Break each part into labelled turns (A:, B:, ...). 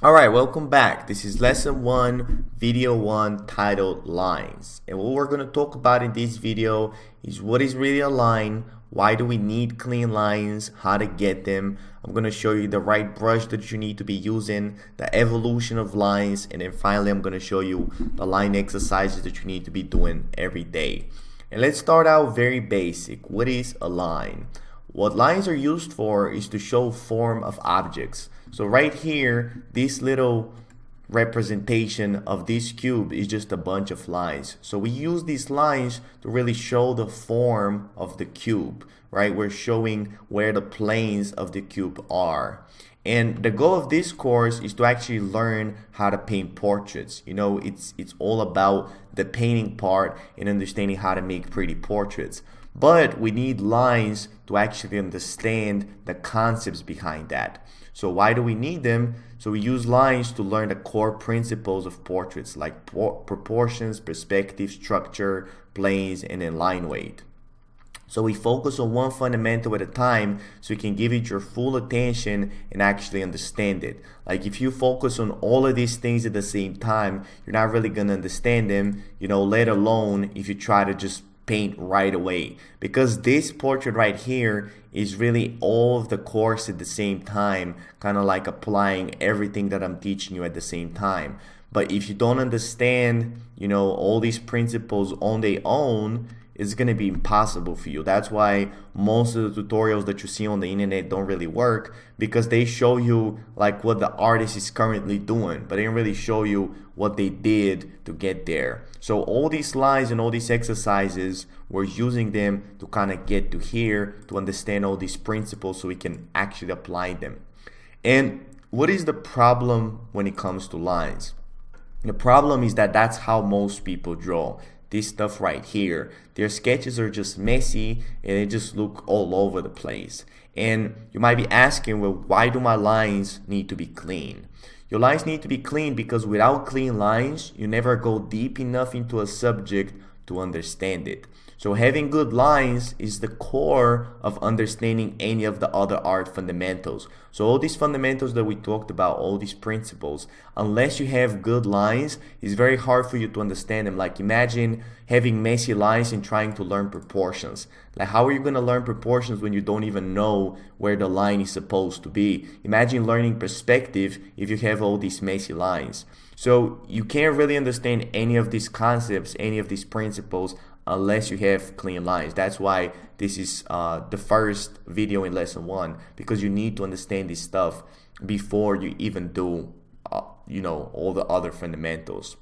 A: All right, welcome back. This is lesson 1, video 1, titled lines. And what we're going to talk about in this video is what is really a line, why do we need clean lines, how to get them. I'm going to show you the right brush that you need to be using, the evolution of lines, and then finally I'm going to show you the line exercises that you need to be doing every day. And let's start out very basic. What is a line? What lines are used for is to show form of objects. So right here, this little representation of this cube is just a bunch of lines. So we use these lines to really show the form of the cube, right? We're showing where the planes of the cube are. And the goal of this course is to actually learn how to paint portraits. You know, it's all about the painting part and understanding how to make pretty portraits. But we need lines to actually understand the concepts behind that. So why do we need them? So we use lines to learn the core principles of portraits like proportions, perspective, structure, planes, and then line weight. So we focus on one fundamental at a time so you can give it your full attention and actually understand it. Like if you focus on all of these things at the same time, you're not really going to understand them, let alone if you try to just paint right away, because this portrait right here is really all of the course at the same time, kind of like applying everything that I'm teaching you at the same time. But if you don't understand, all these principles on their own, it's going to be impossible for you. That's why most of the tutorials that you see on the internet don't really work, because they show you like what the artist is currently doing, but they don't really show you what they did to get there. So all these lines and all these exercises, we're using them to kind of get to here, to understand all these principles so we can actually apply them. And what is the problem when it comes to lines? The problem is that that's how most people draw. This stuff right here, their sketches are just messy and they just look all over the place. And you might be asking, well, why do my lines need to be clean? Your lines need to be clean because without clean lines, you never go deep enough into a subject to understand it. So having good lines is the core of understanding any of the other art fundamentals. So all these fundamentals that we talked about, all these principles, unless you have good lines, it's very hard for you to understand them. Like imagine having messy lines and trying to learn proportions. Like how are you going to learn proportions when you don't even know where the line is supposed to be? Imagine learning perspective if you have all these messy lines. So you can't really understand any of these concepts, any of these principles, unless you have clean lines. That's why this is the first video in lesson 1, because you need to understand this stuff before you even do all the other fundamentals.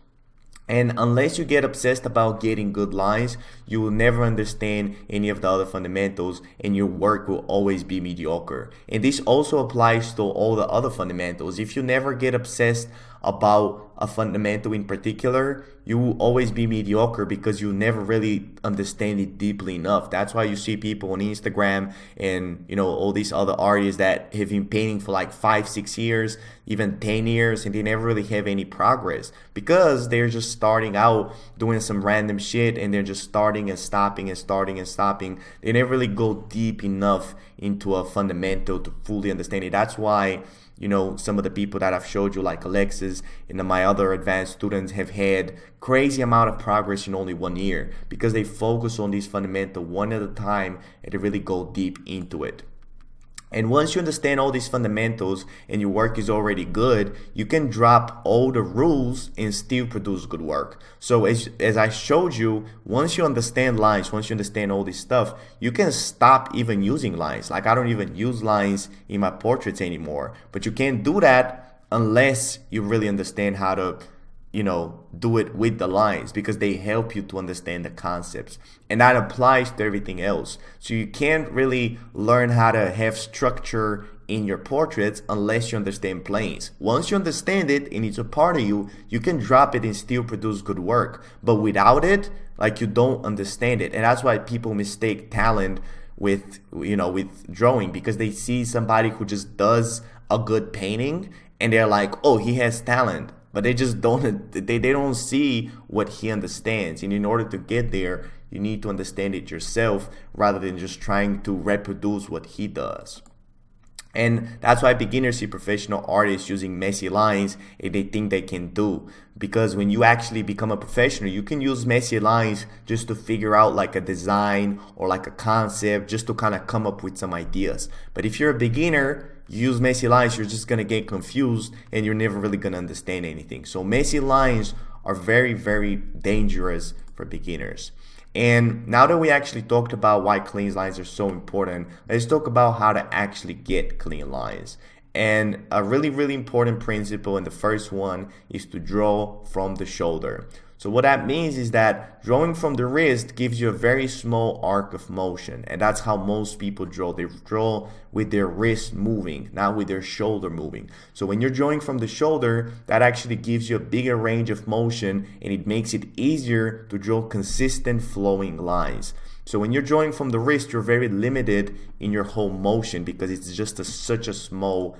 A: And unless you get obsessed about getting good lines, you will never understand any of the other fundamentals and your work will always be mediocre. And this also applies to all the other fundamentals. If you never get obsessed about a fundamental in particular, you will always be mediocre because you never really understand it deeply enough. That's why you see people on Instagram and all these other artists that have been painting for like 5-6 years, even 10 years, and they never really have any progress because they're just starting out doing some random shit and they're just starting and stopping and starting and stopping. They never really go deep enough into a fundamental to fully understand it. That's why some of the people that I've showed you, like Alexis and my other advanced students, have had crazy amount of progress in only 1 year because they focus on these fundamentals one at a time and they really go deep into it. And once you understand all these fundamentals and your work is already good, you can drop all the rules and still produce good work. So as I showed you, once you understand lines, once you understand all this stuff, you can stop even using lines. Like I don't even use lines in my portraits anymore. But you can't do that unless you really understand how to do it with the lines, because they help you to understand the concepts, and that applies to everything else. So you can't really learn how to have structure in your portraits unless you understand planes. Once you understand it and it's a part of you, you can drop it and still produce good work. But without it, like, you don't understand it. And that's why people mistake talent with drawing, because they see somebody who just does a good painting and they're like, oh, he has talent. But they just don't see what he understands. And in order to get there, you need to understand it yourself rather than just trying to reproduce what he does. And that's why beginners see professional artists using messy lines and they think they can do. Because when you actually become a professional, you can use messy lines just to figure out like a design or like a concept, just to kind of come up with some ideas. But if you're a beginner, you use messy lines, you're just going to get confused and you're never really going to understand anything. So messy lines are very, very dangerous for beginners. And now that we actually talked about why clean lines are so important, let's talk about how to actually get clean lines. And a really, really important principle, and the first one, is to draw from the shoulder. So what that means is that drawing from the wrist gives you a very small arc of motion, and that's how most people draw. They draw with their wrist moving, not with their shoulder moving. So when you're drawing from the shoulder, that actually gives you a bigger range of motion, and it makes it easier to draw consistent flowing lines. So when you're drawing from the wrist, you're very limited in your whole motion because it's just such a small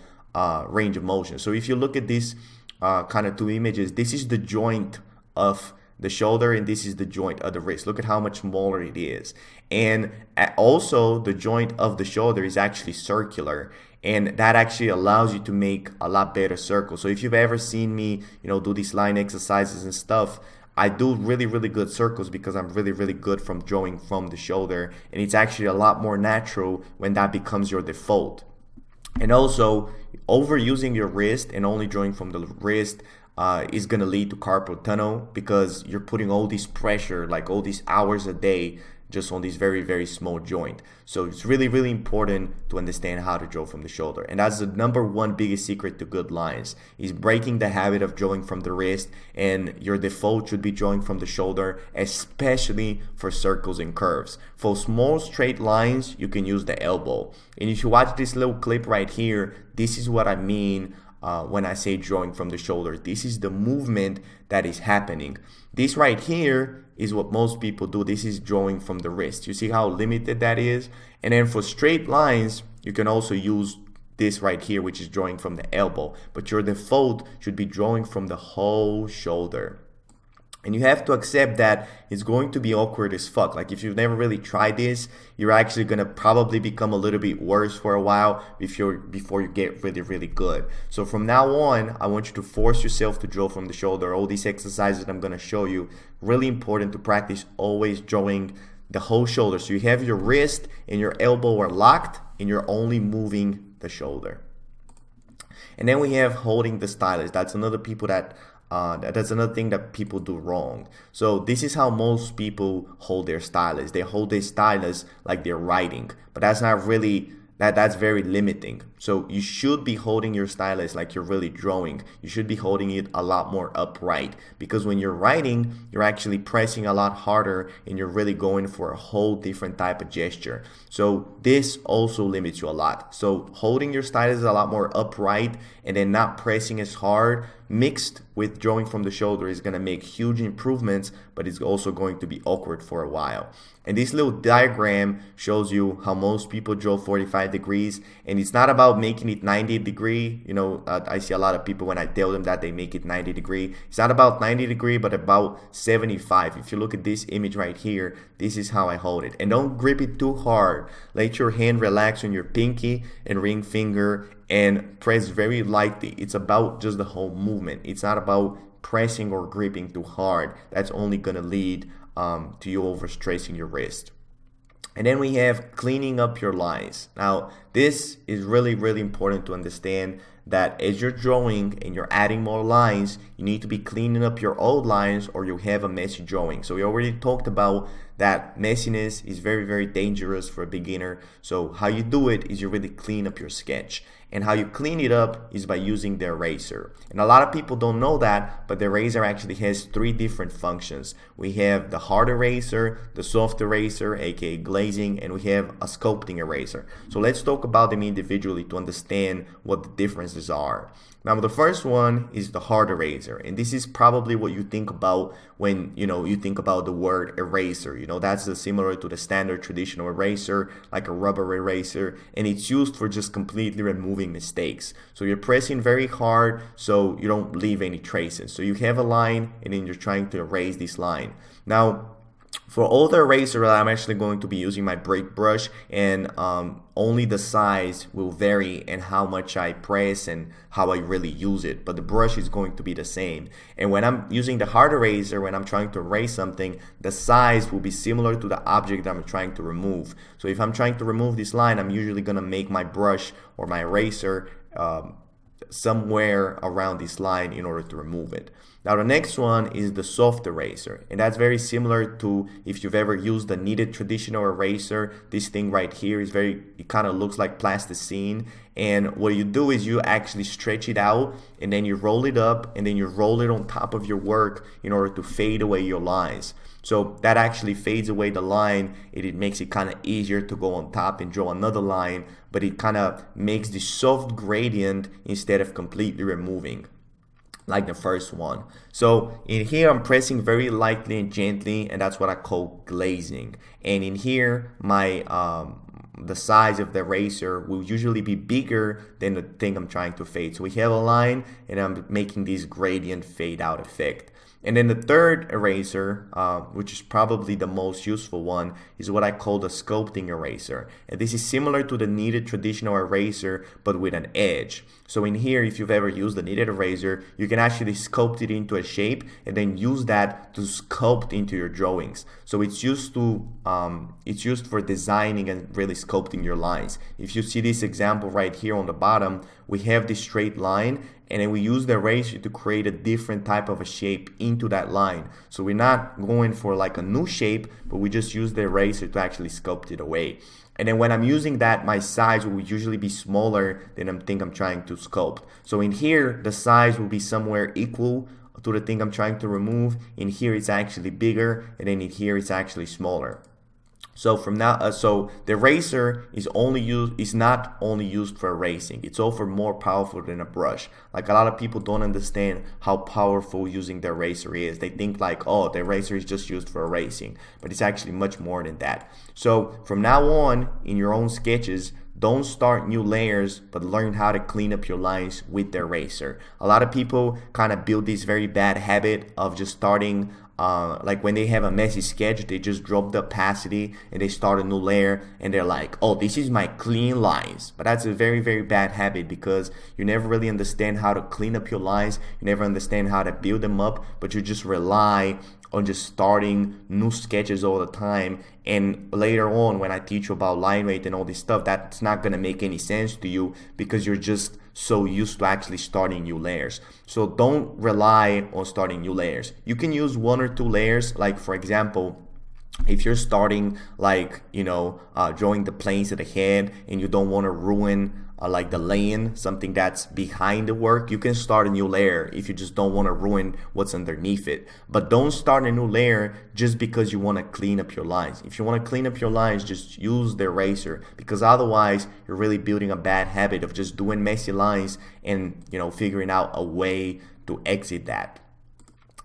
A: range of motion. So if you look at these kind of two images, this is the joint of the shoulder and this is the joint of the wrist. Look at how much smaller it is. And also the joint of the shoulder is actually circular, and that actually allows you to make a lot better circles. So if you've ever seen me, do these line exercises and stuff, I do really, really good circles because I'm really, really good from drawing from the shoulder, and it's actually a lot more natural when that becomes your default. And also, overusing your wrist and only drawing from the wrist is going to lead to carpal tunnel because you're putting all this pressure, like all these hours a day, just on this very, very small joint. So it's really, really important to understand how to draw from the shoulder. And that's the number one biggest secret to good lines, is breaking the habit of drawing from the wrist, and your default should be drawing from the shoulder, especially for circles and curves. For small straight lines, you can use the elbow. And if you watch this little clip right here, this is what I mean when I say drawing from the shoulder. This is the movement that is happening. This right here is what most people do. This is drawing from the wrist. You see how limited that is? And then for straight lines, you can also use this right here, which is drawing from the elbow. But your default should be drawing from the whole shoulder. And you have to accept that it's going to be awkward as fuck. Like if you've never really tried this, you're actually going to probably become a little bit worse for a while before you get really, really good. So from now on, I want you to force yourself to draw from the shoulder. All these exercises that I'm going to show you, really important to practice always drawing the whole shoulder. So you have your wrist and your elbow are locked and you're only moving the shoulder. And then we have holding the stylus. That's another thing that people do wrong. So this is how most people hold their stylus. They hold their stylus like they're writing, but that's not really, that's very limiting. So you should be holding your stylus like you're really drawing. You should be holding it a lot more upright, because when you're writing, you're actually pressing a lot harder and you're really going for a whole different type of gesture. So this also limits you a lot. So holding your stylus a lot more upright and then not pressing as hard, mixed with drawing from the shoulder, is going to make huge improvements, but it's also going to be awkward for a while. And this little diagram shows you how most people draw 45 degrees, and it's not about making it 90 degree. I see a lot of people when I tell them that they make it 90 degree. It's not about 90 degree, but about 75. If you look at this image right here, this is how I hold it. And don't grip it too hard. Let your hand relax on your pinky and ring finger and press very lightly. It's about just the whole movement. It's not about pressing or gripping too hard. That's only gonna lead to you overstressing your wrist. And then we have cleaning up your lines. Now, this is really, really important to understand, that as you're drawing and you're adding more lines, you need to be cleaning up your old lines or you have a messy drawing. So we already talked about that messiness is very, very dangerous for a beginner. So how you do it is you really clean up your sketch. And how you clean it up is by using the eraser. And a lot of people don't know that, but the eraser actually has 3 different functions. We have the hard eraser, the soft eraser, aka glazing, and we have a sculpting eraser. So let's talk about them individually to understand what the differences are. Now, the first one is the hard eraser, and this is probably what you think about when you think about the word eraser. That's similar to the standard traditional eraser, like a rubber eraser, and it's used for just completely removing mistakes. So you're pressing very hard so you don't leave any traces. So you have a line and then you're trying to erase this line. Now, For all the eraser, I'm actually going to be using my brake brush, and only the size will vary and how much I press and how I really use it, but the brush is going to be the same. And when I'm using the hard eraser, when I'm trying to erase something, the size will be similar to the object that I'm trying to remove. So if I'm trying to remove this line, I'm usually going to make my brush or my eraser somewhere around this line in order to remove it. Now the next one is the soft eraser, and that's very similar to if you've ever used the kneaded traditional eraser. This thing right here is it kind of looks like plasticine, and what you do is you actually stretch it out and then you roll it up and then you roll it on top of your work in order to fade away your lines. So that actually fades away the line, and it makes it kind of easier to go on top and draw another line, but it kind of makes the soft gradient instead of completely removing like the first one. So in here I'm pressing very lightly and gently, and that's what I call glazing. And in here my the size of the eraser will usually be bigger than the thing I'm trying to fade. So we have a line and I'm making this gradient fade out effect. And then the third eraser, which is probably the most useful one, is what I call the sculpting eraser. And this is similar to the kneaded traditional eraser, but with an edge. So in here, if you've ever used the kneaded eraser, you can actually sculpt it into a shape and then use that to sculpt into your drawings. So it's used for designing and really sculpting your lines. If you see this example right here on the bottom, we have this straight line, and then we use the eraser to create a different type of a shape into that line. So we're not going for like a new shape, but we just use the eraser to actually sculpt it away. And then when I'm using that, my size will usually be smaller than I think I'm trying to sculpt. So in here, the size will be somewhere equal to the thing I'm trying to remove. In here, it's actually bigger, and then in here, it's actually smaller. So from now, so the eraser is not only used for erasing. It's also more powerful than a brush. Like a lot of people don't understand how powerful using the eraser is. They think like, oh, the eraser is just used for erasing, but it's actually much more than that. So from now on, in your own sketches, don't start new layers, but learn how to clean up your lines with the eraser. A lot of people kind of build this very bad habit of just starting like when they have a messy sketch, they just drop the opacity and they start a new layer and they're like, oh, this is my clean lines. But that's a very, very bad habit, because you never really understand how to clean up your lines. You never understand how to build them up, but you just rely on just starting new sketches all the time. And later on, when I teach you about line weight and all this stuff, that's not going to make any sense to you, because you're just so used to actually starting new layers. So don't rely on starting new layers. You can use one or two layers. Like for example, if you're starting like, drawing the planes of the head and you don't want to ruin like the lane, something that's behind the work, you can start a new layer if you just don't want to ruin what's underneath it. But don't start a new layer just because you want to clean up your lines. If you want to clean up your lines, just use the eraser, because otherwise you're really building a bad habit of just doing messy lines and figuring out a way to exit that.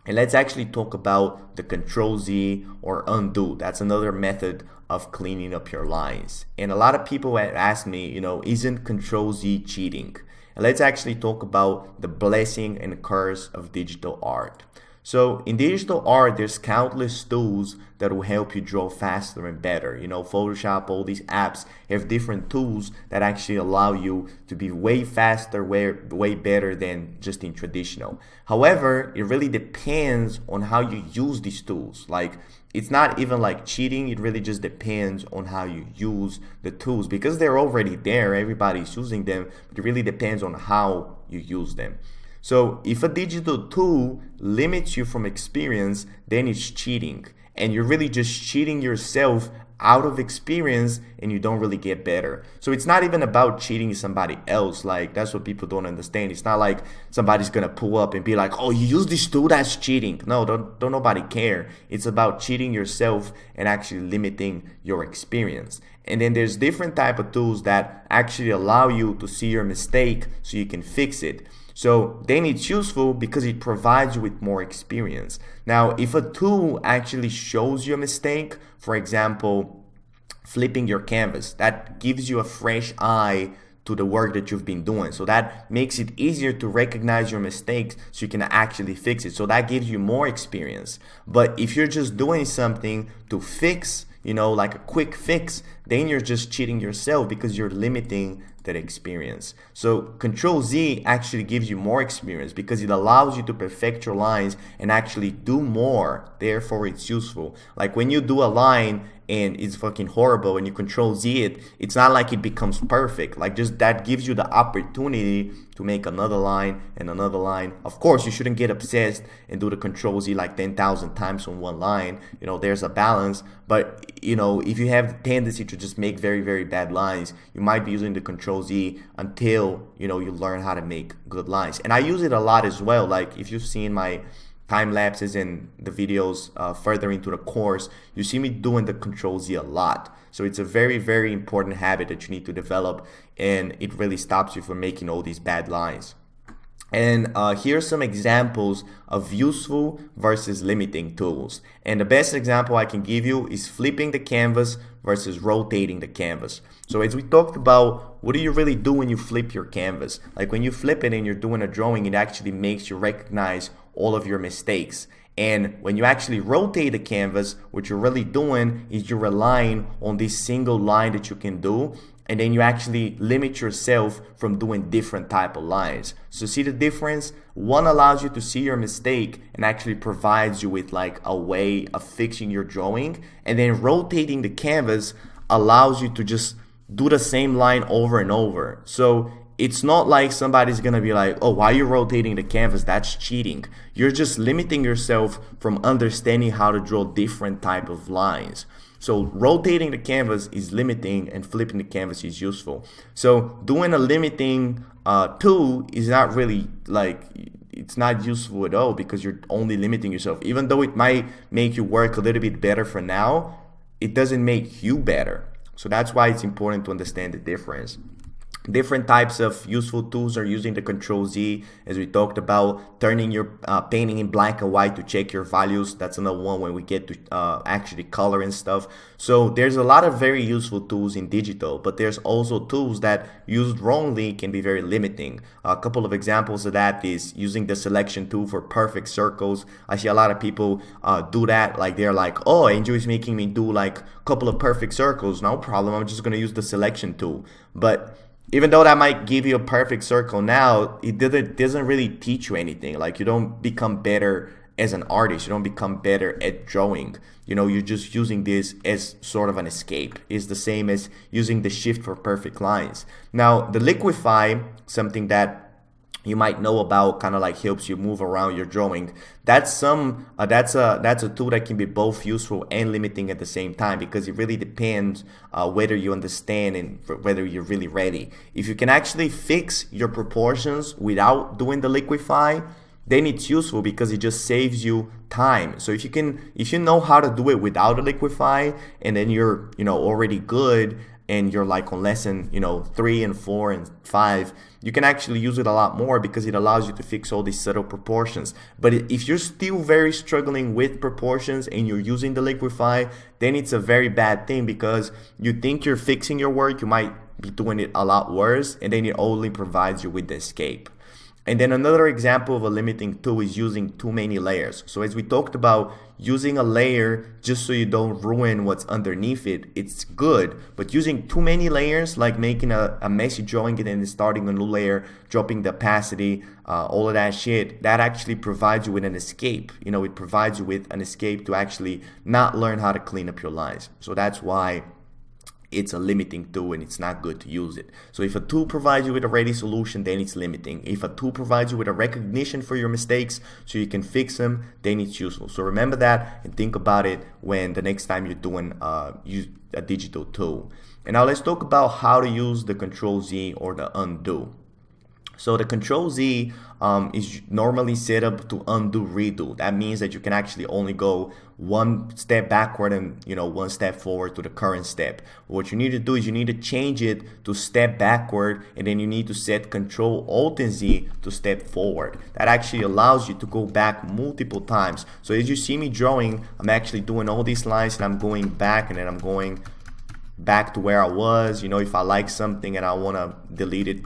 A: And let's actually talk about the Control Z or undo. That's another method of cleaning up your lines. And a lot of people have asked me, isn't Control Z cheating? And let's actually talk about the blessing and curse of digital art. So in digital art, there's countless tools that will help you draw faster and better. Photoshop, all these apps have different tools that actually allow you to be way faster, way better than just in traditional. However, it really depends on how you use these tools. Like, it's not even like cheating. It really just depends on how you use the tools, because they're already there. Everybody's using them. But it really depends on how you use them. So if a digital tool limits you from experience, then it's cheating. And you're really just cheating yourself out of experience, and you don't really get better. So it's not even about cheating somebody else. Like, that's what people don't understand. It's not like somebody's gonna pull up and be like, oh, you use this tool, that's cheating. No, don't nobody care. It's about cheating yourself and actually limiting your experience. And then there's different type of tools that actually allow you to see your mistake so you can fix it. So then it's useful because it provides you with more experience. Now, if a tool actually shows you a mistake, for example, flipping your canvas, that gives you a fresh eye to the work that you've been doing. So that makes it easier to recognize your mistakes so you can actually fix it. So that gives you more experience. But if you're just doing something to fix, like a quick fix, then you're just cheating yourself because you're limiting that experience. So Control Z actually gives you more experience because it allows you to perfect your lines and actually do more. Therefore, it's useful. Like when you do a line and it's fucking horrible and you Control Z it, it's not like it becomes perfect. Like just that gives you the opportunity to make another line and another line. Of course, you shouldn't get obsessed and do the Control Z like 10,000 times on one line. There's a balance. But, if you have the tendency to just make very, very bad lines, you might be using the Control Z until, you learn how to make good lines. And I use it a lot as well. Like if you've seen my time lapses and the videos further into the course, you see me doing the Control Z a lot. So it's a very, very important habit that you need to develop, and it really stops you from making all these bad lines. And here are some examples of useful versus limiting tools. And the best example I can give you is flipping the canvas versus rotating the canvas. So as we talked about, what do you really do when you flip your canvas? Like when you flip it and you're doing a drawing, it actually makes you recognize all of your mistakes. And when you actually rotate the canvas, what you're really doing is you're relying on this single line that you can do, and then you actually limit yourself from doing different type of lines. So see the difference? One allows you to see your mistake and actually provides you with like a way of fixing your drawing, and then rotating the canvas allows you to just do the same line over and over. So it's not like somebody's gonna be like, oh, why are you rotating the canvas? That's cheating. You're just limiting yourself from understanding how to draw different type of lines. So rotating the canvas is limiting and flipping the canvas is useful. So doing a limiting tool is not really like, it's not useful at all because you're only limiting yourself. Even though it might make you work a little bit better for now, it doesn't make you better. So that's why it's important to understand the difference. Different types of useful tools are using the Control Z, as we talked about, turning your painting in black and white to check your values. That's another one when we get to actually color and stuff. So there's a lot of very useful tools in digital, but there's also tools that used wrongly can be very limiting. A couple of examples of that is using the selection tool for perfect circles. I see a lot of people do that. Like they're like, oh, Angel is making me do like a couple of perfect circles. No problem. I'm just going to use the selection tool. But even though that might give you a perfect circle now, it doesn't really teach you anything. Like you don't become better as an artist. You don't become better at drawing. You're just using this as sort of an escape. It's the same as using the shift for perfect lines. Now, the liquify, something that you might know about, kind of like helps you move around your drawing. That's a tool that can be both useful and limiting at the same time, because it really depends whether you understand and whether you're really ready. If you can actually fix your proportions without doing the liquify, then it's useful because it just saves you time. So if you know how to do it without a liquify, and then you're already good, and you're like on lesson 3 and 4 and 5, you can actually use it a lot more because it allows you to fix all these subtle proportions. But if you're still very struggling with proportions and you're using the liquify, then it's a very bad thing because you think you're fixing your work, you might be doing it a lot worse, and then it only provides you with the escape. And then another example of a limiting tool is using too many layers. So as we talked about, using a layer just so you don't ruin what's underneath it, it's good. But using too many layers, like making a messy drawing and then starting a new layer, dropping the opacity, all of that shit, that actually provides you with an escape. It provides you with an escape to actually not learn how to clean up your lines. So that's why it's a limiting tool and it's not good to use it. So if a tool provides you with a ready solution, then it's limiting. If a tool provides you with a recognition for your mistakes so you can fix them, then it's useful. So remember that and think about it when the next time you're doing use a digital tool. And now let's talk about how to use the Control Z or the undo. So the Control Z is normally set up to undo redo. That means that you can actually only go one step backward and one step forward to the current step. What you need to do is you need to change it to step backward, and then you need to set Control Alt and Z to step forward. That actually allows you to go back multiple times. So as you see me drawing, I'm actually doing all these lines and I'm going back, and then I'm going back to where I was, if I like something and I want to delete it,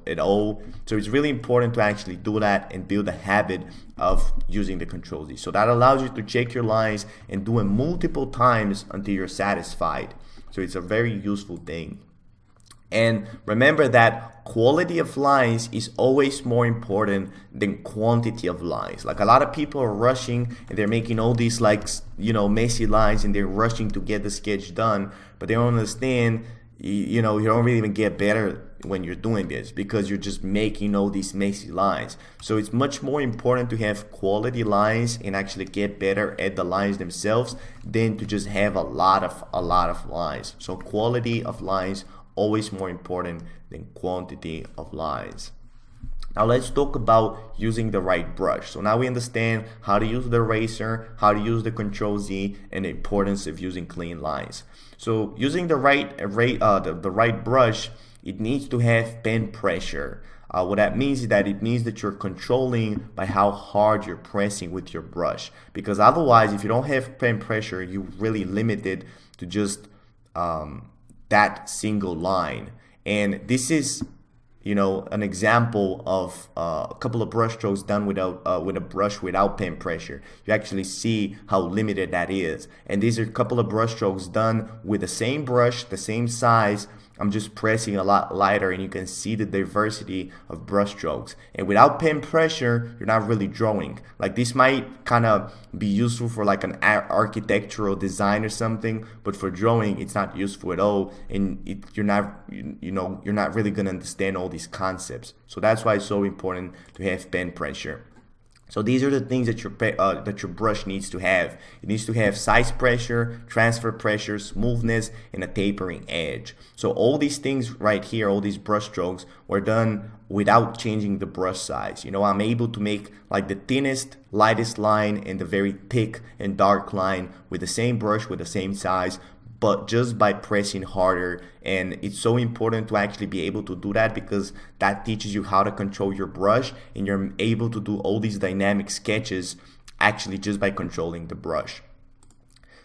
A: at all. So it's really important to actually do that and build a habit of using the Control Z. So that allows you to check your lines and do it multiple times until you're satisfied. So it's a very useful thing. And remember that quality of lines is always more important than quantity of lines. Like a lot of people are rushing and they're making all these messy lines and they're rushing to get the sketch done, but they don't understand, you don't really even get better when you're doing this because you're just making all these messy lines. So it's much more important to have quality lines and actually get better at the lines themselves than to just have a lot of lines. So quality of lines always more important than quantity of lines. Now let's talk about using the right brush. So now we understand how to use the eraser, how to use the Control Z, and the importance of using clean lines. So using the right brush, it needs to have pen pressure. What that means is that it means that you're controlling by how hard you're pressing with your brush. Because otherwise, if you don't have pen pressure, you're really limited to just that single line. And this is an example of a couple of brush strokes done with a brush without pen pressure. You actually see how limited that is. And these are a couple of brush strokes done with the same brush, the same size. I'm just pressing a lot lighter and you can see the diversity of brush strokes. And without pen pressure, you're not really drawing. Like this might kind of be useful for like an architectural design or something, but for drawing, it's not useful at all. And you're not really gonna understand all these concepts. So that's why it's so important to have pen pressure. So these are the things that your brush needs to have. It needs to have size pressure, transfer pressure, smoothness, and a tapering edge. So all these things right here, all these brush strokes were done without changing the brush size. I'm able to make like the thinnest, lightest line and the very thick and dark line with the same brush with the same size, but just by pressing harder. And it's so important to actually be able to do that because that teaches you how to control your brush, and you're able to do all these dynamic sketches actually just by controlling the brush.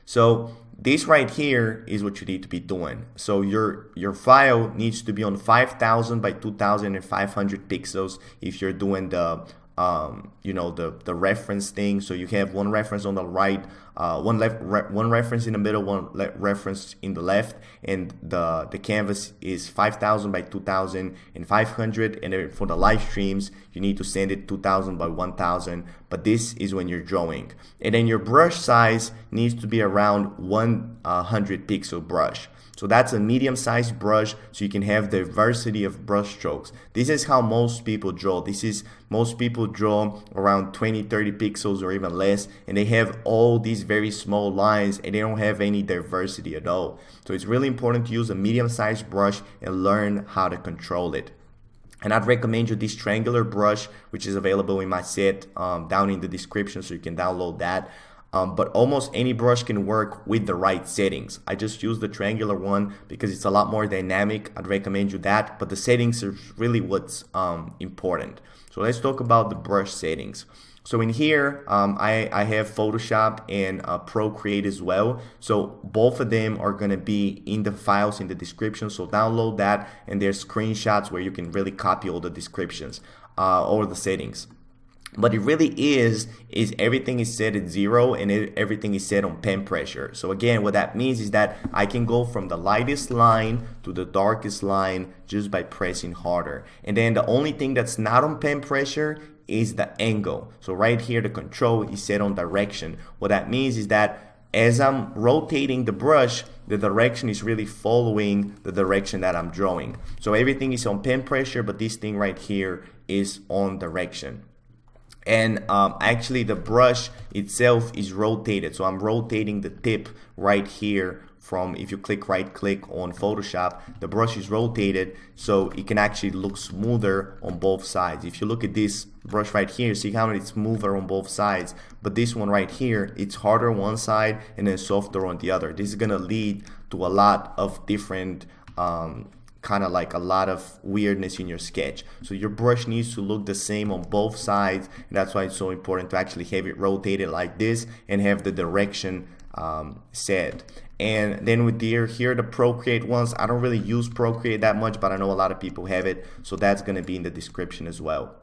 A: So this right here is what you need to be doing. So your file needs to be on 5000 by 2500 pixels if you're doing the the reference thing. So you have one reference on the right, one reference in the middle, one reference in the left, and the canvas is 5000 by 2500. And then for the live streams, you need to send it 2000 by 1000. But this is when you're drawing. And then your brush size needs to be around 100 pixel brush. So that's a medium-sized brush, so you can have diversity of brush strokes. This is how most people draw. Most people draw around 20-30 pixels or even less, and they have all these very small lines and they don't have any diversity at all. So it's really important to use a medium-sized brush and learn how to control it. And I'd recommend you this triangular brush, which is available in my set down in the description, so you can download that. But almost any brush can work with the right settings. I just use the triangular one because it's a lot more dynamic. I'd recommend you that, but the settings are really what's important. So let's talk about the brush settings. So in here, I have Photoshop and Procreate as well. So both of them are gonna be in the files in the description. So download that, and there's screenshots where you can really copy all the descriptions or the settings. But it really is everything is set at 0 and everything is set on pen pressure. So again, what that means is that I can go from the lightest line to the darkest line just by pressing harder. And then the only thing that's not on pen pressure is the angle. So right here, the control is set on direction. What that means is that as I'm rotating the brush, the direction is really following the direction that I'm drawing. So everything is on pen pressure, but this thing right here is on direction. And actually the brush itself is rotated, so I'm rotating the tip right here from, if you right click on Photoshop, the brush is rotated so it can actually look smoother on both sides. If you look at this brush right here, see how it's smoother on both sides, but this one right here, it's harder on one side and then softer on the other. This is gonna lead to a lot of different kind of like a lot of weirdness in your sketch. So your brush needs to look the same on both sides, and that's why it's so important to actually have it rotated like this and have the direction said. And then with here the Procreate ones, I don't really use Procreate that much, but I know a lot of people have it, so that's going to be in the description as well.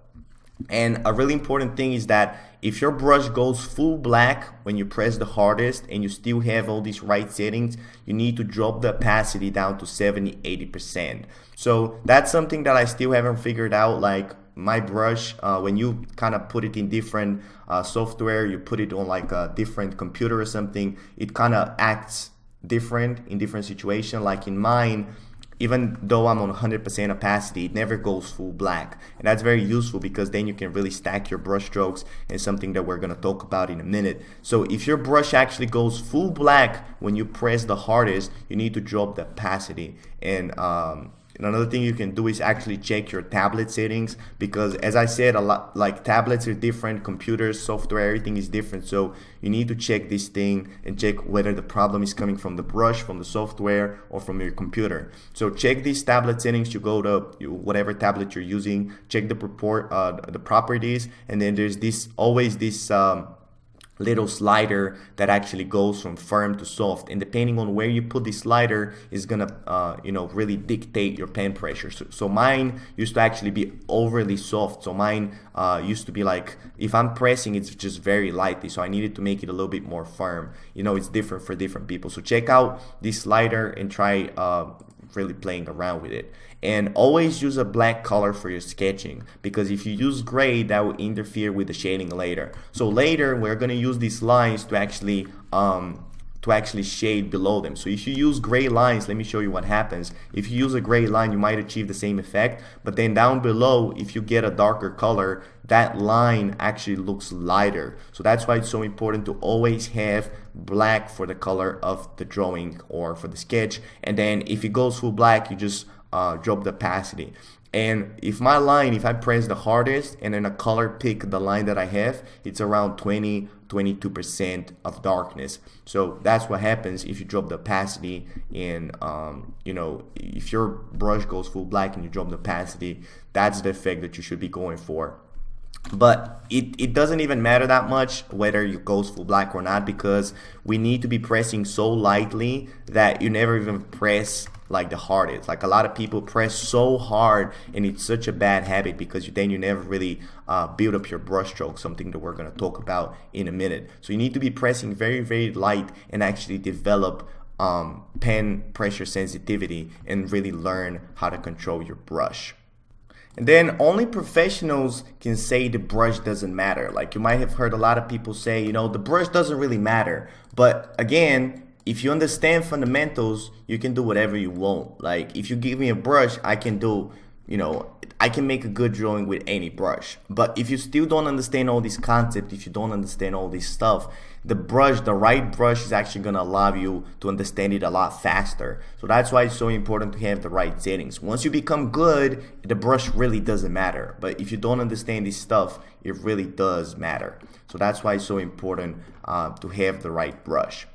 A: And a really important thing is that if your brush goes full black when you press the hardest and you still have all these right settings, you need to drop the opacity down to 70-80%. So that's something that I still haven't figured out. Like my brush, when you kind of put it in different software, you put it on like a different computer or something, it kind of acts different in different situations. Like in mine, even though I'm on 100% opacity, it never goes full black. And that's very useful because then you can really stack your brush strokes, and something that we're going to talk about in a minute. So if your brush actually goes full black when you press the hardest, you need to drop the opacity. And another thing you can do is actually check your tablet settings, because as I said, a lot, like tablets are different, computers, software, everything is different. So you need to check this thing and check whether the problem is coming from the brush, from the software, or from your computer. So check these tablet settings. You go to whatever tablet you're using, check the properties, and then there's always this little slider that actually goes from firm to soft, and depending on where you put the slider is gonna really dictate your pen pressure. So mine used to actually be overly soft. So mine used to be like, if I'm pressing, it's just very lightly, so I needed to make it a little bit more firm. It's different for different people. So check out this slider and try really playing around with it. And always use a black color for your sketching, because if you use gray, that will interfere with the shading later. So later we're going to use these lines to actually shade below them. So if you use gray lines, let me show you what happens. If you use a gray line, you might achieve the same effect, but then down below, if you get a darker color, that line actually looks lighter. So that's why it's so important to always have black for the color of the drawing or for the sketch. And then if it goes full black, you just drop the opacity. And if I press the hardest and then a color pick the line that I have, it's around 22% of darkness. So that's what happens if you drop the opacity. And if your brush goes full black and you drop the opacity, that's the effect that you should be going for. But it doesn't even matter that much whether it goes full black or not, because we need to be pressing so lightly that you never even press like the hardest. Like a lot of people press so hard, and it's such a bad habit because then you never really build up your brush stroke, something that we're going to talk about in a minute. So you need to be pressing very, very light and actually develop pen pressure sensitivity and really learn how to control your brush. And then only professionals can say the brush doesn't matter. Like you might have heard a lot of people say, the brush doesn't really matter. But again, if you understand fundamentals, you can do whatever you want. Like if you give me a brush, I can do, I can make a good drawing with any brush. But if you still don't understand all these concepts, if you don't understand all this stuff, the right brush is actually going to allow you to understand it a lot faster. So that's why it's so important to have the right settings. Once you become good, the brush really doesn't matter. But if you don't understand this stuff, it really does matter. So that's why it's so important to have the right brush.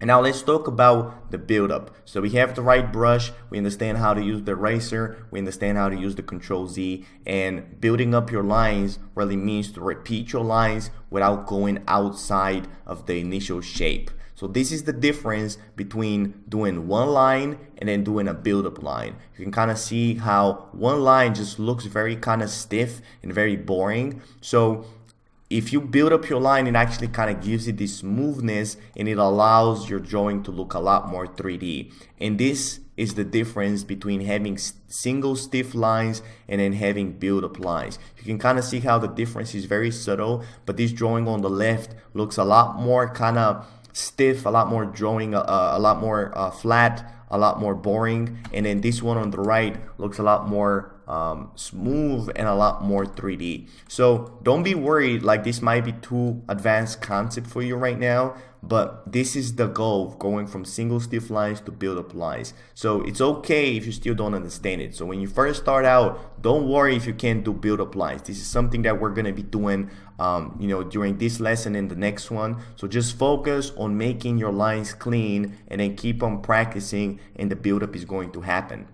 A: And now let's talk about the build-up. So we have the right brush, we understand how to use the eraser, we understand how to use the Control Z, and building up your lines really means to repeat your lines without going outside of the initial shape. So this is the difference between doing one line and then doing a build-up line. You can kind of see how one line just looks very kind of stiff and very boring. So if you build up your line, it actually kind of gives it this smoothness, and it allows your drawing to look a lot more 3D. And this is the difference between having single stiff lines and then having build-up lines. You can kind of see how the difference is very subtle, but this drawing on the left looks a lot more kind of stiff, a lot more drawing, a lot more flat, a lot more boring. And then this one on the right looks a lot more smooth and a lot more 3D. So don't be worried, like this might be too advanced concept for you right now, but this is the goal, going from single stiff lines to build up lines. So it's okay if you still don't understand it. So when you first start out, don't worry if you can't do build up lines. This is something that we're going to be doing during this lesson and the next one. So just focus on making your lines clean and then keep on practicing, and the build up is going to happen.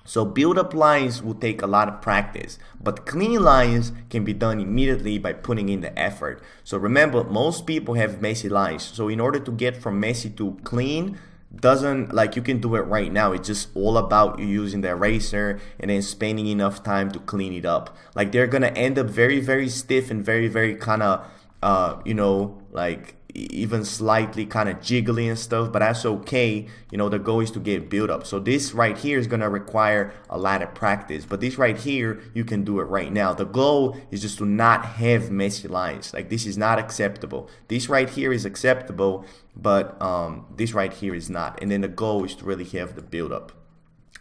A: So build up lines will take a lot of practice, but clean lines can be done immediately by putting in the effort. So remember, most people have messy lines. So in order to get from messy to clean, doesn't like you can do it right now. It's just all about you using the eraser and then spending enough time to clean it up. Like they're gonna end up very, very stiff and very, very kind of like even slightly kind of jiggly and stuff, but that's okay. The goal is to get built up. So this right here is going to require a lot of practice, but this right here, you can do it right now. The goal is just to not have messy lines. Like this is not acceptable. This right here is acceptable, but this right here is not. And then the goal is to really have the build up.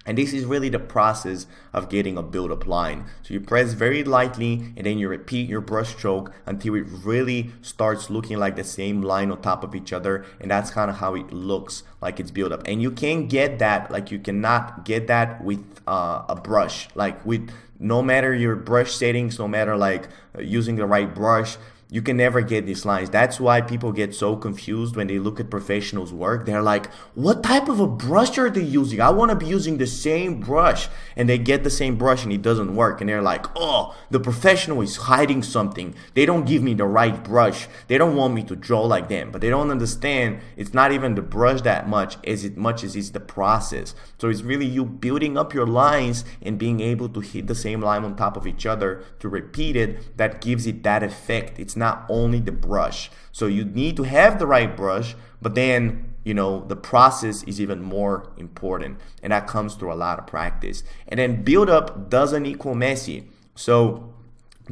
A: And this is really the process of getting a build-up line. So you press very lightly and then you repeat your brush stroke until it really starts looking like the same line on top of each other. And that's kind of how it looks like it's built up. And you can get that, like you cannot get that with a brush. Like with no matter your brush settings, no matter like using the right brush, you can never get these lines. That's why people get so confused when they look at professionals' work. They're like, what type of a brush are they using? I want to be using the same brush. And they get the same brush and it doesn't work. And they're like, oh, the professional is hiding something. They don't give me the right brush. They don't want me to draw like them. But they don't understand it's not even the brush that much as it's the process. So it's really you building up your lines and being able to hit the same line on top of each other to repeat it that gives it that effect. It's not only the brush. So you need to have the right brush, but then the process is even more important, and that comes through a lot of practice. And then build up doesn't equal messy. So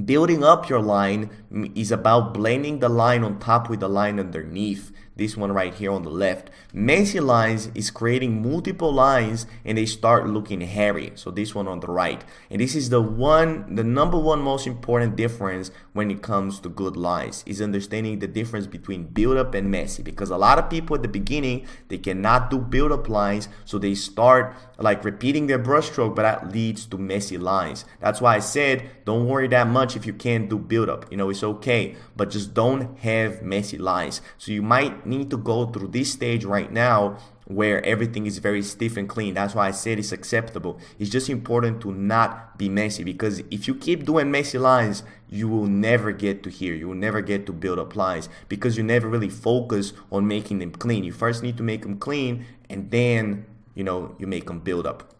A: building up your line is about blending the line on top with the line underneath. This one right here on the left. Messy lines is creating multiple lines and they start looking hairy. So this one on the right. And this is the number one most important difference when it comes to good lines is understanding the difference between build up and messy. Because a lot of people at the beginning, they cannot do build up lines. So they start like repeating their brush stroke, but that leads to messy lines. That's why I said, don't worry that much if you can't do build up. It's okay, but just don't have messy lines. So you might need to go through this stage right now where everything is very stiff and clean. That's why I said it's acceptable. It's just important to not be messy, because if you keep doing messy lines, you will never get to here. You will never get to build up lines because you never really focus on making them clean. You first need to make them clean and then, you make them build up.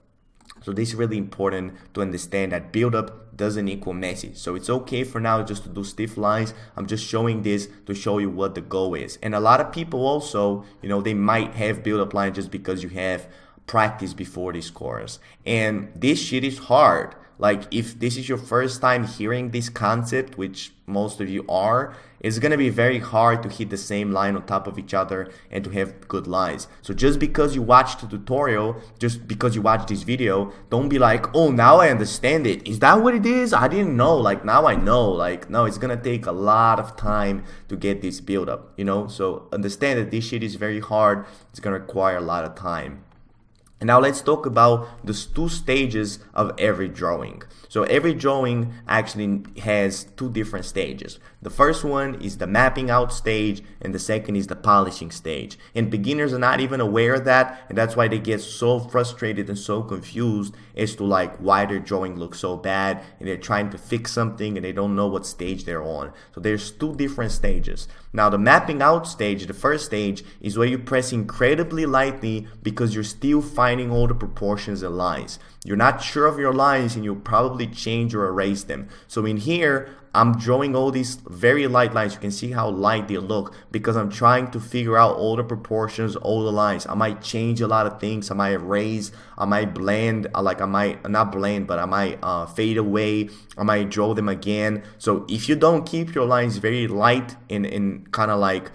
A: So this is really important to understand that build up doesn't equal messy. So it's okay for now just to do stiff lines. I'm just showing this to show you what the goal is. And a lot of people also, they might have build up lines just because you have practice before this course. And this shit is hard. Like if this is your first time hearing this concept, which most of you are, it's going to be very hard to hit the same line on top of each other and to have good lines. So just because you watched the tutorial, just because you watched this video, don't be like, oh, now I understand it. Is that what it is? I didn't know. Like now I know. Like no, it's going to take a lot of time to get this build up, So understand that this shit is very hard. It's going to require a lot of time. And now let's talk about the two stages of every drawing. So every drawing actually has two different stages. The first one is the mapping out stage and the second is the polishing stage. And beginners are not even aware of that, and that's why they get so frustrated and so confused as to like why their drawing looks so bad and they're trying to fix something and they don't know what stage they're on. So there's two different stages. Now the mapping out stage, the first stage, is where you press incredibly lightly because you're still finding all the proportions and lines. You're not sure of your lines and you'll probably change or erase them. So in here, I'm drawing all these very light lines. You can see how light they look because I'm trying to figure out all the proportions, all the lines. I might change a lot of things. I might erase, I might blend, I might not blend, but I might fade away. I might draw them again. So if you don't keep your lines very light and kind of like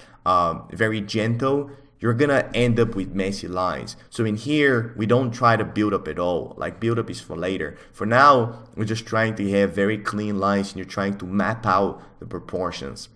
A: very gentle, you're gonna end up with messy lines. So in here, we don't try to build up at all. Like build up is for later. For now, we're just trying to have very clean lines and you're trying to map out the proportions.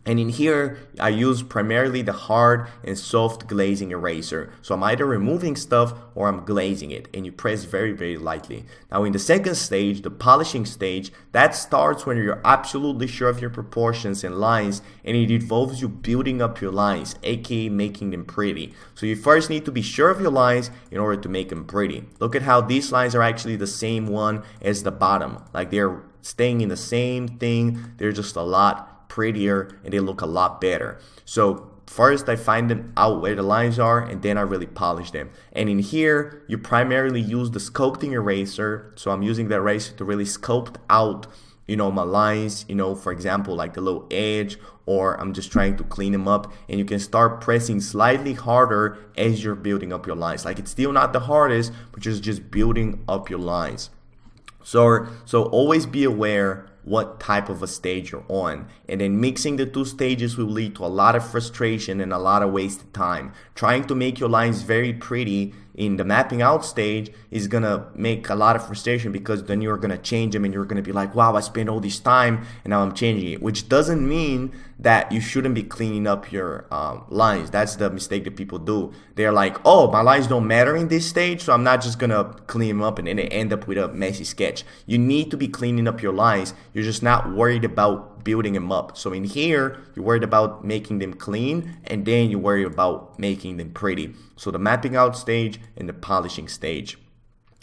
A: And in here, I use primarily the hard and soft glazing eraser. So I'm either removing stuff or I'm glazing it, and you press very, very lightly. Now in the second stage, the polishing stage, that starts when you're absolutely sure of your proportions and lines, and it involves you building up your lines, aka making them pretty. So you first need to be sure of your lines in order to make them pretty. Look at how these lines are actually the same one as the bottom. Like they're staying in the same thing, they're just a lot prettier and they look a lot better. So first I find them out where the lines are, and then I really polish them. And in here you primarily use the sculpting eraser. So I'm using the eraser to really sculpt out, you know, my lines, you know, for example, like the little edge, or I'm just trying to clean them up. And you can start pressing slightly harder as you're building up your lines. Like it's still not the hardest, but you're just building up your lines. So always be aware what type of a stage you're on, and then mixing the two stages will lead to a lot of frustration and a lot of wasted time. Trying to make your lines very pretty in the mapping out stage is gonna make a lot of frustration, because then you're gonna change them and you're gonna be like, wow, I spent all this time and now I'm changing it, which doesn't mean that you shouldn't be cleaning up your lines. That's the mistake that people do. They're like, oh, my lines don't matter in this stage, so I'm not just gonna clean them up, and then they end up with a messy sketch. You need to be cleaning up your lines. You're just not worried about building them up. So in here, you're worried about making them clean, and then you worry about making them pretty. So the mapping out stage and the polishing stage.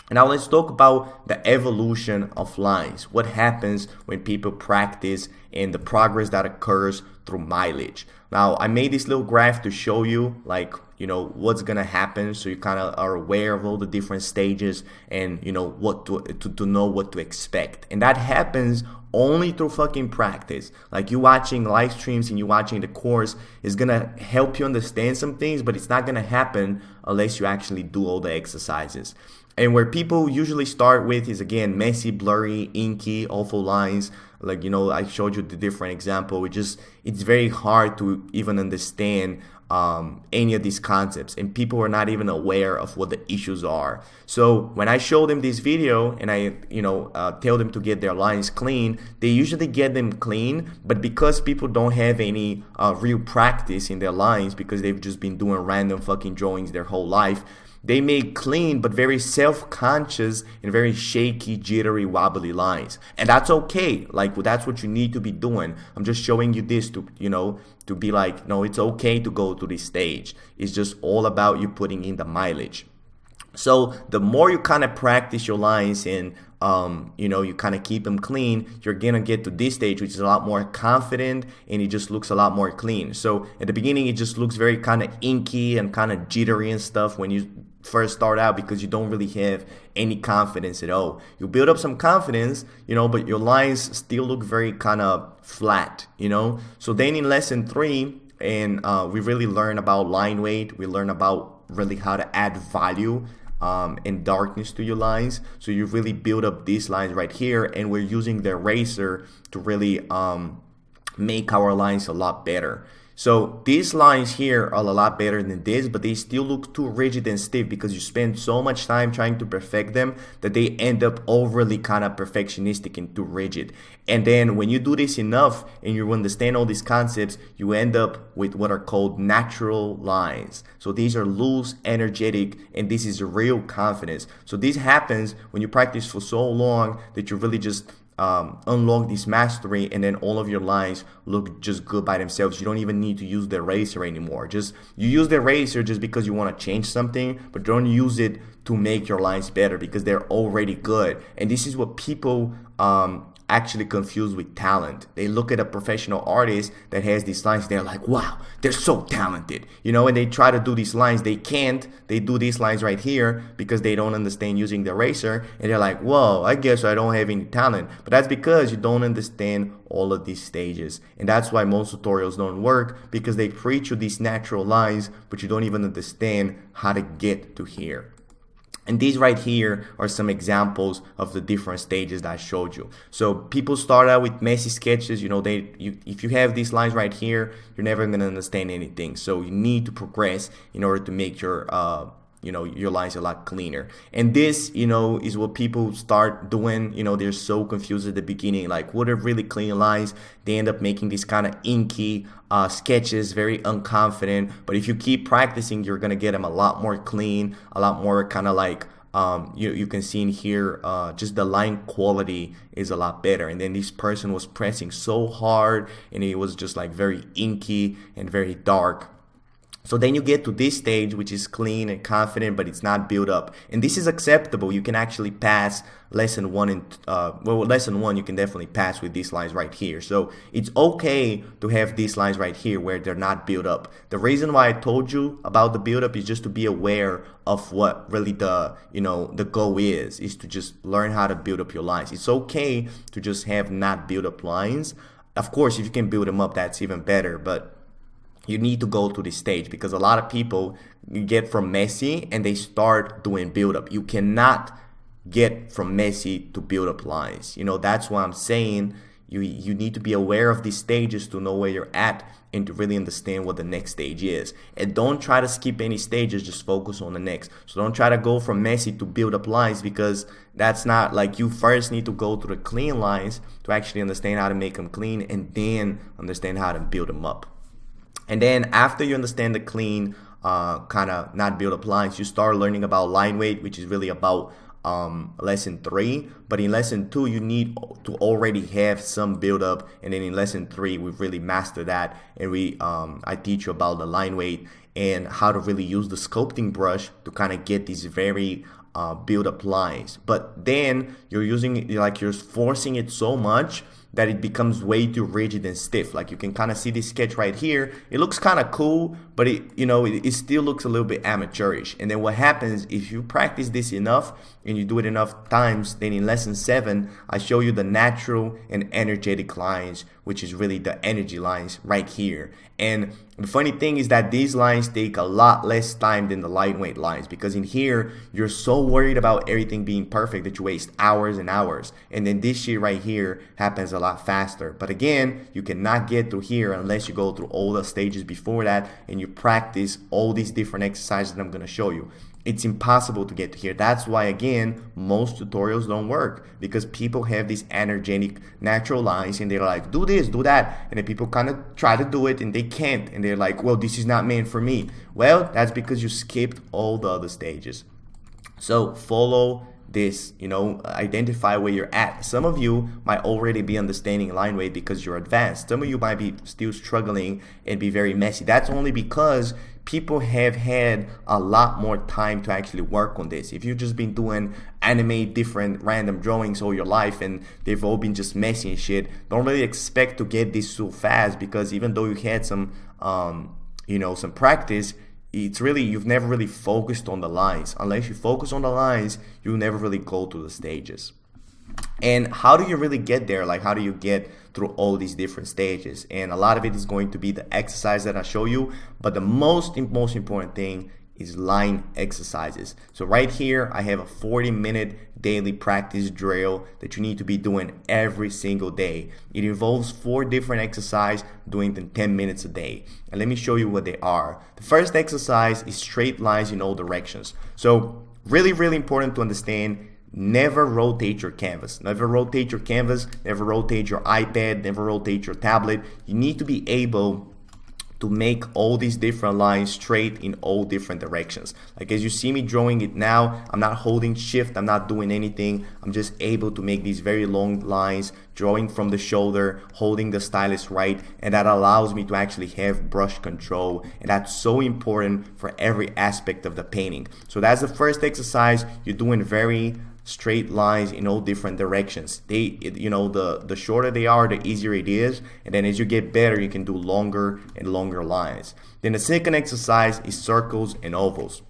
A: Now let's talk about the evolution of lines. What happens when people practice and the progress that occurs through mileage. Now I made this little graph to show you, like, you know, what's gonna happen, so you kind of are aware of all the different stages and you know what to know what to expect. And that happens only through fucking practice. Like you watching live streams and you watching the course is gonna help you understand some things, but it's not gonna happen unless you actually do all the exercises. And where people usually start with is, again, messy, blurry, inky, awful lines. Like, you know, I showed you the different example. It's very hard to even understand any of these concepts, and people are not even aware of what the issues are. So when I show them this video and I tell them to get their lines clean, they usually get them clean, but because people don't have any real practice in their lines, because they've just been doing random fucking drawings their whole life, they make clean but very self-conscious and very shaky, jittery, wobbly lines. And that's okay. Like, that's what you need to be doing. I'm just showing you this to, to be like, no, it's okay to go to this stage. It's just all about you putting in the mileage. So the more you kind of practice your lines and you kind of keep them clean, you're gonna get to this stage, which is a lot more confident and it just looks a lot more clean. So at the beginning, it just looks very kind of inky and kind of jittery and stuff when you first start out, because you don't really have any confidence at all. You build up some confidence, but your lines still look very kind of flat, So then in lesson 3, and we really learn about line weight. We learn about really how to add value and darkness to your lines. So you really build up these lines right here, and we're using the eraser to really make our lines a lot better. So these lines here are a lot better than this, but they still look too rigid and stiff because you spend so much time trying to perfect them that they end up overly kind of perfectionistic and too rigid. And then when you do this enough and you understand all these concepts, you end up with what are called natural lines. So these are loose, energetic, and this is real confidence. So this happens when you practice for so long that you really just unlock this mastery, and then all of your lines look just good by themselves. You don't even need to use the eraser anymore. You use the eraser just because you want to change something, but don't use it to make your lines better because they're already good. And this is what people actually confused with talent. They look at a professional artist that has these lines, they're like, wow, they're so talented, and they try to do these lines, they can't. They do these lines right here because they don't understand using the eraser, and they're like, whoa, I guess I don't have any talent. But that's because you don't understand all of these stages, and that's why most tutorials don't work, because they preach you these natural lines, but you don't even understand how to get to here. And these right here are some examples of the different stages that I showed you. So people start out with messy sketches. If you have these lines right here, you're never going to understand anything. So you need to progress in order to make your your lines a lot cleaner. And this, is what people start doing. They're so confused at the beginning, like what are really clean lines. They end up making these kind of inky sketches, very unconfident. But if you keep practicing, you're gonna get them a lot more clean, a lot more kind of like you can see in here, just the line quality is a lot better. And then this person was pressing so hard and it was just like very inky and very dark. So then you get to this stage, which is clean and confident, but it's not built up. And this is acceptable. You can actually pass lesson one. Lesson one, you can definitely pass with these lines right here. So it's okay to have these lines right here where they're not built up. The reason why I told you about the build up is just to be aware of what really the goal is to just learn how to build up your lines. It's okay to just have not built up lines. Of course, if you can build them up, that's even better. But you need to go to this stage because a lot of people get from messy and they start doing build up. You cannot get from messy to build up lines. That's why I'm saying you need to be aware of these stages to know where you're at and to really understand what the next stage is. And don't try to skip any stages, just focus on the next. So don't try to go from messy to build up lines because that's not like you first need to go to the clean lines to actually understand how to make them clean and then understand how to build them up. And then after you understand the clean, kind of not build up lines, you start learning about line weight, which is really about lesson 3. But in lesson 2, you need to already have some build up. And then in lesson 3, we've really mastered that. And I teach you about the line weight and how to really use the sculpting brush to kind of get these very build up lines. But then you're forcing it so much that it becomes way too rigid and stiff. Like you can kind of see this sketch right here. It looks kind of cool, but it still looks a little bit amateurish. And then what happens if you practice this enough and you do it enough times, then in lesson 7, I show you the natural and energetic lines, which is really the energy lines right here. And the funny thing is that these lines take a lot less time than the lightweight lines, because in here, you're so worried about everything being perfect that you waste hours and hours. And then this shit right here happens a lot faster. But again, you cannot get through here unless you go through all the stages before that and you practice all these different exercises that I'm going to show you. It's impossible to get to here. That's why, again, most tutorials don't work, because people have these energetic natural lines and they're like, do this, do that. And then people kind of try to do it and they can't. And they're like, well, this is not meant for me. Well, that's because you skipped all the other stages. So follow this, identify where you're at. Some of you might already be understanding line weight because you're advanced. Some of you might be still struggling and be very messy. That's only because people have had a lot more time to actually work on this. If you've just been doing different random drawings all your life and they've all been just messy and shit, don't really expect to get this so fast, because even though you had some some practice, it's really, you've never really focused on the lines. Unless you focus on the lines, you'll never really go to the stages. And how do you really get there? Like, how do you get through all these different stages? And a lot of it is going to be the exercise that I show you. But the most important thing is line exercises. So right here, I have a 40-minute daily practice drill that you need to be doing every single day. It involves 4 different exercises, doing them 10 minutes a day. And let me show you what they are. The first exercise is straight lines in all directions. So really important to understand. Never rotate your canvas. Never rotate your canvas. Never rotate your iPad. Never rotate your tablet. You need to be able to make all these different lines straight in all different directions. Like as you see me drawing it now, I'm not holding shift, I'm not doing anything. I'm just able to make these very long lines, drawing from the shoulder, holding the stylus right, and that allows me to actually have brush control. And that's so important for every aspect of the painting. So that's the first exercise. You're doing very straight lines in all different directions. The shorter they are, the easier it is. And then as you get better, you can do longer and longer lines. Then the second exercise is circles and ovals.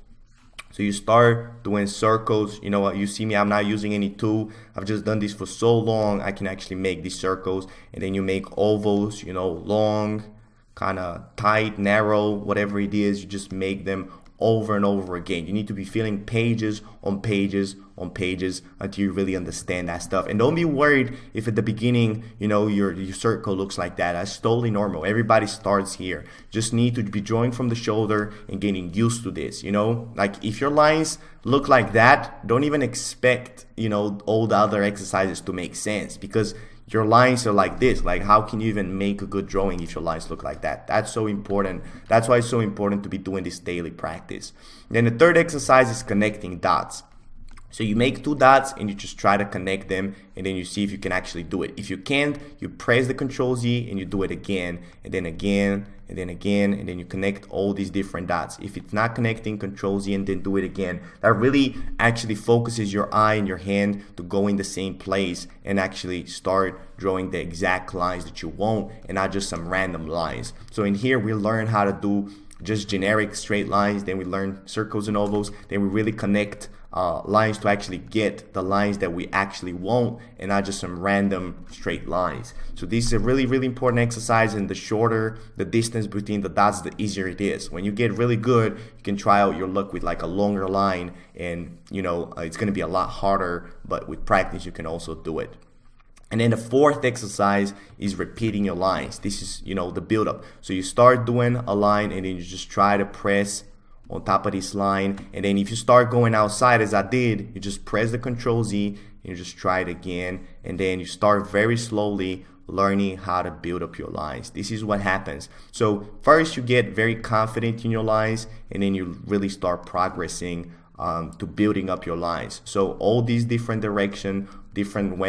A: So you start doing circles. You know what, you see me, I'm not using any tool. I've just done this for so long, I can actually make these circles. And then you make ovals, long, kind of tight, narrow, whatever it is, you just make them over and over again. You need to be filling pages on pages on pages until you really understand that stuff. And don't be worried if at the beginning, your circle looks like that. That's totally normal. Everybody starts here. Just need to be drawing from the shoulder and getting used to this, Like if your lines look like that, don't even expect, all the other exercises to make sense, because your lines are like this. Like, how can you even make a good drawing if your lines look like that? That's so important. That's why it's so important to be doing this daily practice. Then the third exercise is connecting dots. So you make 2 dots and you just try to connect them, and then you see if you can actually do it. If you can't, you press the Control Z and you do it again, and then again, and then again, and then you connect all these different dots. If it's not connecting, Control Z and then do it again. That really actually focuses your eye and your hand to go in the same place and actually start drawing the exact lines that you want, and not just some random lines. So in here, we learn how to do just generic straight lines, then we learn circles and ovals, then we really connect lines to actually get the lines that we actually want, and not just some random straight lines. So this is a really, really important exercise, and the shorter the distance between the dots, the easier it is. When you get really good, you can try out your luck with like a longer line, and it's going to be a lot harder, but with practice you can also do it. And then the fourth exercise is repeating your lines. This is, the build-up. So you start doing a line, and then you just try to press on top of this line. And then if you start going outside, as I did, you just press the Control Z, and you just try it again. And then you start very slowly learning how to build up your lines. This is what happens. So first you get very confident in your lines, and then you really start progressing to building up your lines. So all these different direction, different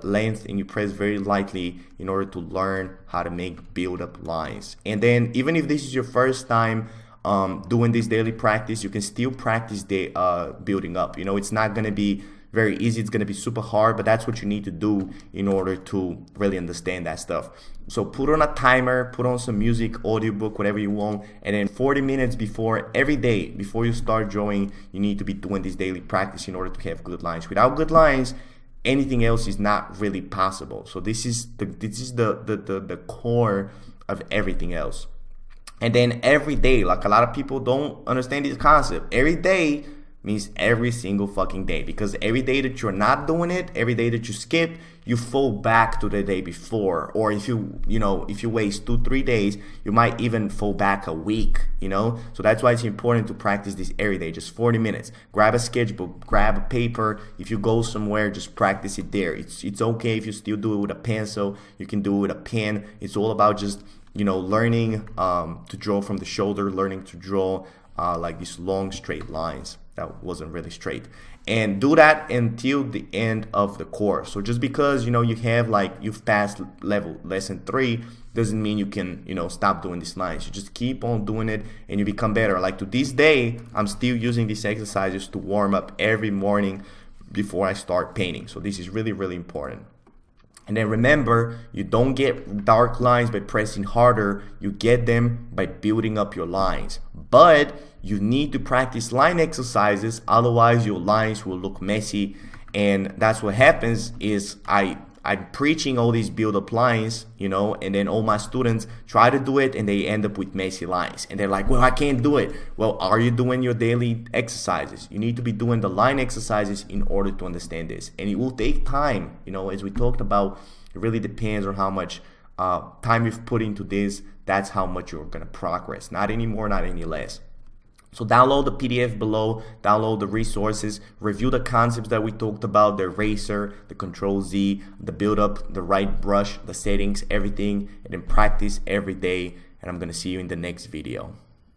A: length, and you press very lightly in order to learn how to build up lines. And then even if this is your first time doing this daily practice, you can still practice building up. It's not going to be very easy. It's going to be super hard, but that's what you need to do in order to really understand that stuff. So put on a timer, put on some music, audiobook, whatever you want, and then 40 minutes every day before you start drawing, you need to be doing this daily practice in order to have good lines. Without good lines, anything else is not really possible. So this is the core of everything else. And then every day, like a lot of people don't understand this concept. Every day means every single fucking day, because every day that you're not doing it, every day that you skip, you fall back to the day before. Or if you waste 2-3 days, you might even fall back a week, So that's why it's important to practice this every day, just 40 minutes. Grab a sketchbook, grab a paper. If you go somewhere, just practice it there. It's okay if you still do it with a pencil. You can do it with a pen. It's all about just learning to draw from the shoulder, learning to draw like these long straight lines. That wasn't really straight. And do that until the end of the course. So just because you've passed lesson 3 doesn't mean you can stop doing these lines. You just keep on doing it and you become better. Like to this day, I'm still using these exercises to warm up every morning before I start painting. So this is really, really important. And then remember, you don't get dark lines by pressing harder. You get them by building up your lines. But you need to practice line exercises, otherwise your lines will look messy. And that's what happens is I'm preaching all these build-up lines, and then all my students try to do it and they end up with messy lines. And they're like, well, I can't do it. Well, are you doing your daily exercises? You need to be doing the line exercises in order to understand this. And it will take time, as we talked about. It really depends on how much time you've put into this. That's how much you're going to progress. Not any more, not any less. So download the PDF below, download the resources, review the concepts that we talked about, the eraser, the Control Z, the build up, the right brush, the settings, everything, and then practice every day. And I'm going to see you in the next video.